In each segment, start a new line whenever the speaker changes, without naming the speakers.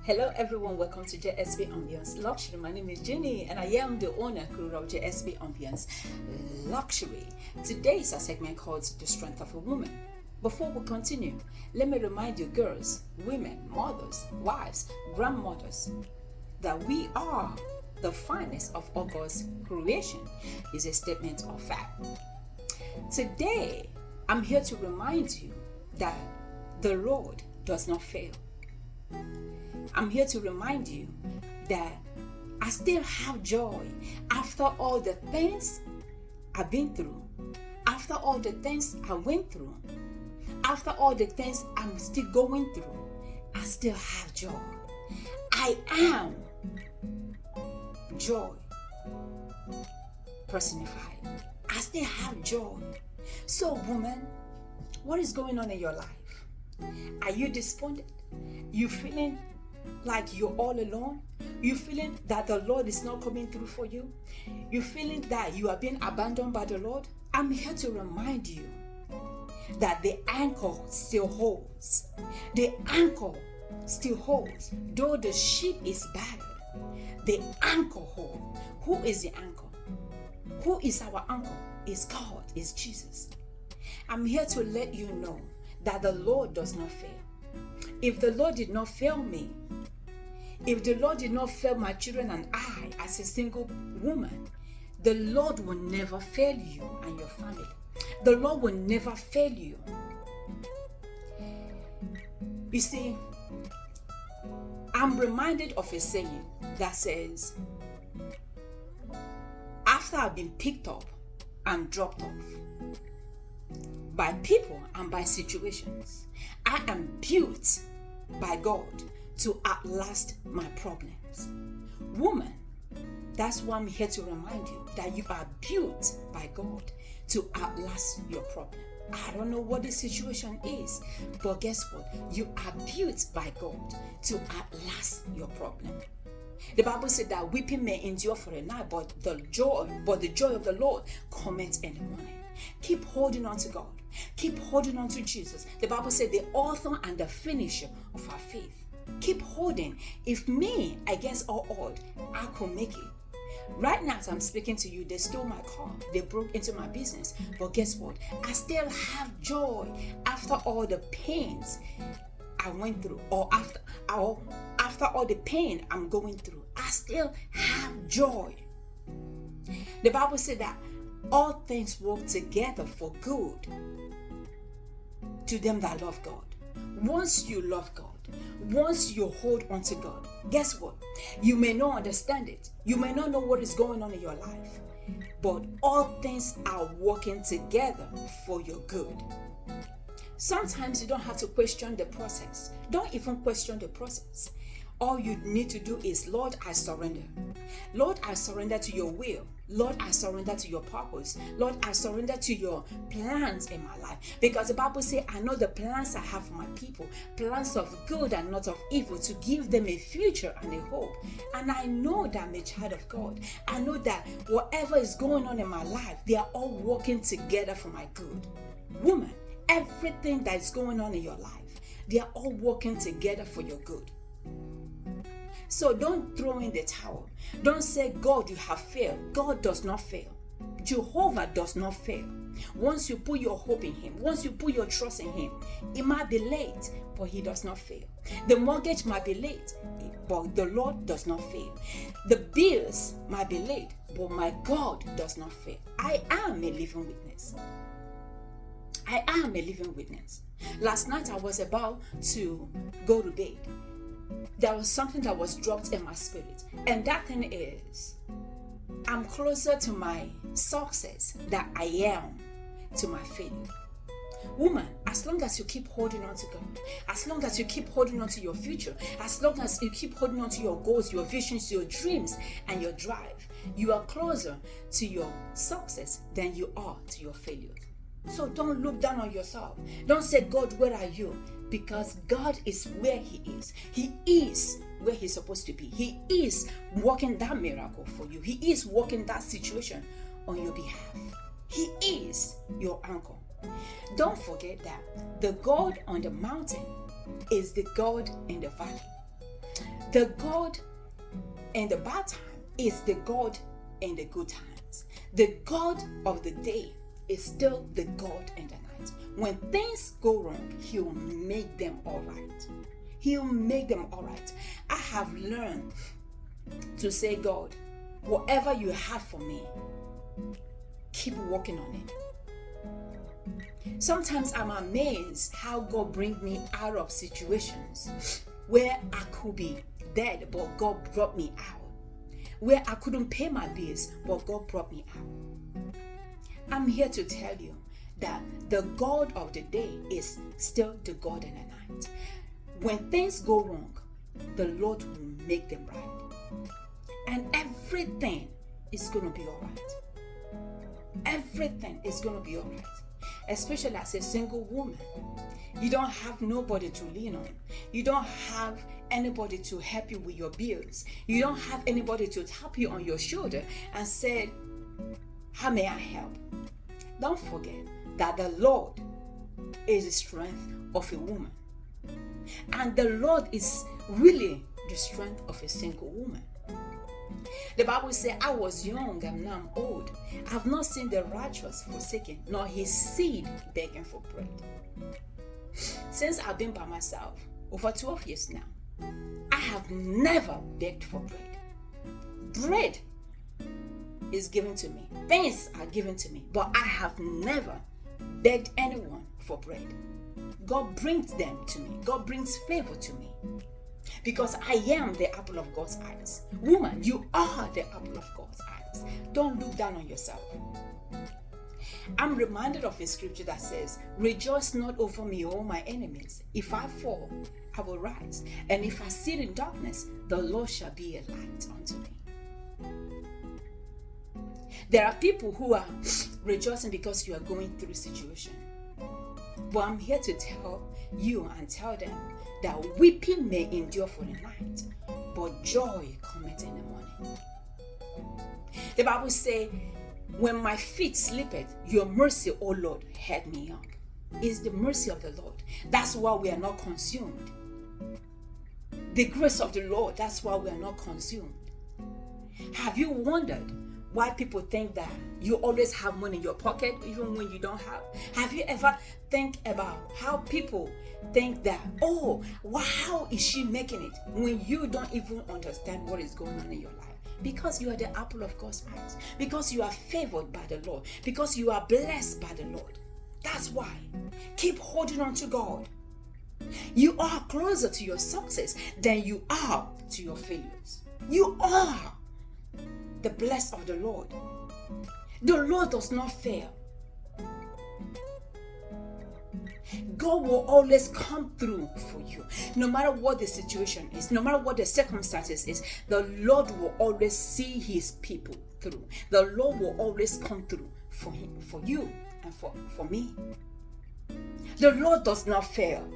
Hello everyone, welcome to JSB Ambience Luxury. My name is Jenny and I am the owner crew of JSB Ambience Luxury. Today is a segment called The Strength of a Woman. Before we continue, let me remind you girls, women, mothers, wives, grandmothers, that we are the finest of God's creation is a statement of fact. Today, I'm here to remind you that the Lord does not fail. I'm here to remind you that I still have joy after all the things I've been through, after all the things I went through, after all the things I'm still going through. I still have joy. I am joy personified. I still have joy. So, woman, what is going on in your life? Are you despondent? You feeling like you're all alone? You feeling that the Lord is not coming through for you? You feeling that you are being abandoned by the Lord? I'm here to remind you that the anchor still holds. The anchor still holds. Though the ship is battered, the anchor holds. Who is the anchor? Who is our anchor? Is God, is Jesus. I'm here to let you know that the Lord does not fail. If the Lord did not fail me, if the Lord did not fail my children and I as a single woman, the Lord will never fail you and your family. The Lord will never fail you. You see, I'm reminded of a saying that says, after I've been picked up and dropped off by people and by situations, I am built by God to outlast my problems. Woman, that's why I'm here to remind you that you are built by God to outlast your problem. I don't know what the situation is, but guess what? You are built by God to outlast your problem. The Bible said that weeping may endure for a night, but the joy of the Lord cometh in the morning. Keep holding on to God. Keep holding on to Jesus. The Bible said the author and the finisher of our faith. Keep holding. If me, against all odds, I could make it. Right now, as I'm speaking to you, they stole my car. They broke into my business. But guess what? I still have joy after all the pains I went through, or after all the pain I'm going through. I still have joy. The Bible said that all things work together for good to them that love God. Once you love God, once you hold on to God, guess what? You may not understand it. You may not know what is going on in your life, but all things are working together for your good. Sometimes you don't have to question the process. Don't even question the process. All you need to do is, Lord, I surrender. Lord, I surrender to your will. Lord, I surrender to your purpose. Lord, I surrender to your plans in my life. Because the Bible says, I know the plans I have for my people, plans of good and not of evil, to give them a future and a hope. And I know that I'm a child of God. I know that whatever is going on in my life, they are all working together for my good. Woman, everything that is going on in your life, they are all working together for your good. So don't throw in the towel. Don't say, God, you have failed. God does not fail. Jehovah does not fail. Once you put your hope in him, once you put your trust in him, it might be late, but he does not fail. The mortgage might be late, but the Lord does not fail. The bills might be late, but my God does not fail. I am a living witness. I am a living witness. Last night I was about to go to bed. There was something that was dropped in my spirit. And that thing is, I'm closer to my success than I am to my failure. Woman, as long as you keep holding on to God, as long as you keep holding on to your future, as long as you keep holding on to your goals, your visions, your dreams, and your drive, you are closer to your success than you are to your failure. So don't look down on yourself. Don't say, God, where are you? Because God is where he is. He is where he's supposed to be. He is working that miracle for you. He is working that situation on your behalf. He is your anchor. Don't forget that the God on the mountain is the God in the valley. The God in the bad time is the God in the good times. The God of the day is still the God in the night. When things go wrong, He'll make them all right. He'll make them all right. I have learned to say, God, whatever you have for me, keep working on it. Sometimes I'm amazed how God brings me out of situations where I could be dead, but God brought me out. Where I couldn't pay my bills, but God brought me out. I'm here to tell you that the God of the day is still the God in the night. When things go wrong, the Lord will make them right. And everything is going to be all right. Everything is going to be all right. Especially as a single woman. You don't have nobody to lean on. You don't have anybody to help you with your bills. You don't have anybody to tap you on your shoulder and say, how may I help? Don't forget that the Lord is the strength of a woman. And the Lord is really the strength of a single woman. The Bible says, I was young and now I'm old. I have not seen the righteous forsaken, nor his seed begging for bread. Since I've been by myself, over 12 years now, I have never begged for bread. Bread is given to me. Things are given to me. But I have never begged anyone for bread. God brings them to me. God brings favor to me. Because I am the apple of God's eyes. Woman, you are the apple of God's eyes. Don't look down on yourself. I'm reminded of a scripture that says, rejoice not over me, all my enemies. If I fall, I will rise. And if I sit in darkness, the Lord shall be a light unto me. There are people who are rejoicing because you are going through a situation. But I'm here to tell you and tell them that weeping may endure for the night, but joy cometh in the morning. The Bible says, when my feet slipped, your mercy, O Lord, held me up. It's the mercy of the Lord. That's why we are not consumed. The grace of the Lord, that's why we are not consumed. Have you wondered why people think that you always have money in your pocket even when you don't have? Have you ever think about how people think that, oh, how is she making it, when you don't even understand what is going on in your life? Because you are the apple of God's eyes. Because you are favored by the Lord. Because you are blessed by the Lord. That's why. Keep holding on to God. You are closer to your success than you are to your failures. You are the blessed of the Lord. The Lord does not fail. God will always come through for you. No matter what the situation is, no matter what the circumstances is, the Lord will always see his people through. The Lord will always come through for him, for you, and for me. The Lord does not fail.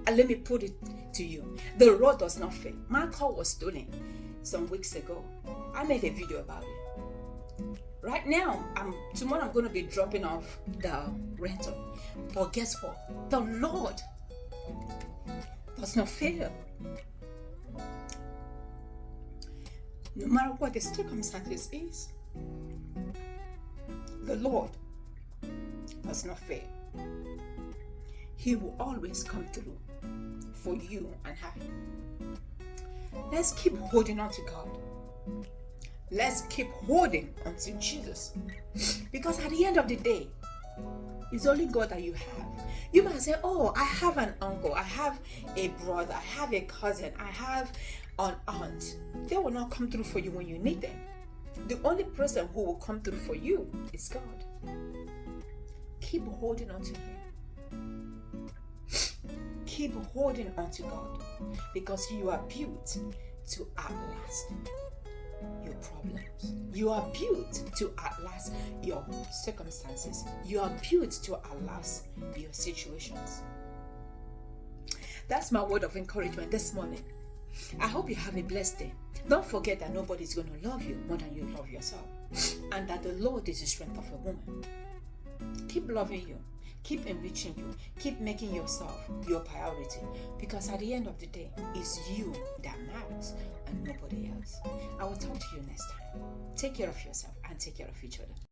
And let me put it to you. The Lord does not fail. My car was stolen some weeks ago. I made a video about it. Right now, tomorrow I'm going to be dropping off the rental. But guess what? The Lord does not fail. No matter what the circumstances is, the Lord does not fail. He will always come through for you and I. Let's keep holding on to God. Let's keep holding on to Jesus. Because at the end of the day, it's only God that you have. You might say, oh, I have an uncle, I have a brother, I have a cousin, I have an aunt. They will not come through for you when you need them. The only person who will come through for you is God. Keep holding on to Him. Keep holding on to God, because you are built to outlast your problems. You are built to outlast your circumstances. You are built to outlast your situations. That's my word of encouragement this morning. I hope you have a blessed day. Don't forget that nobody's going to love you more than you love yourself, and that the Lord is the strength of a woman. Keep loving you. Keep enriching you. Keep making yourself your priority, because at the end of the day, it's you that matters, nobody else. I will talk to you next time. Take care of yourself and take care of each other.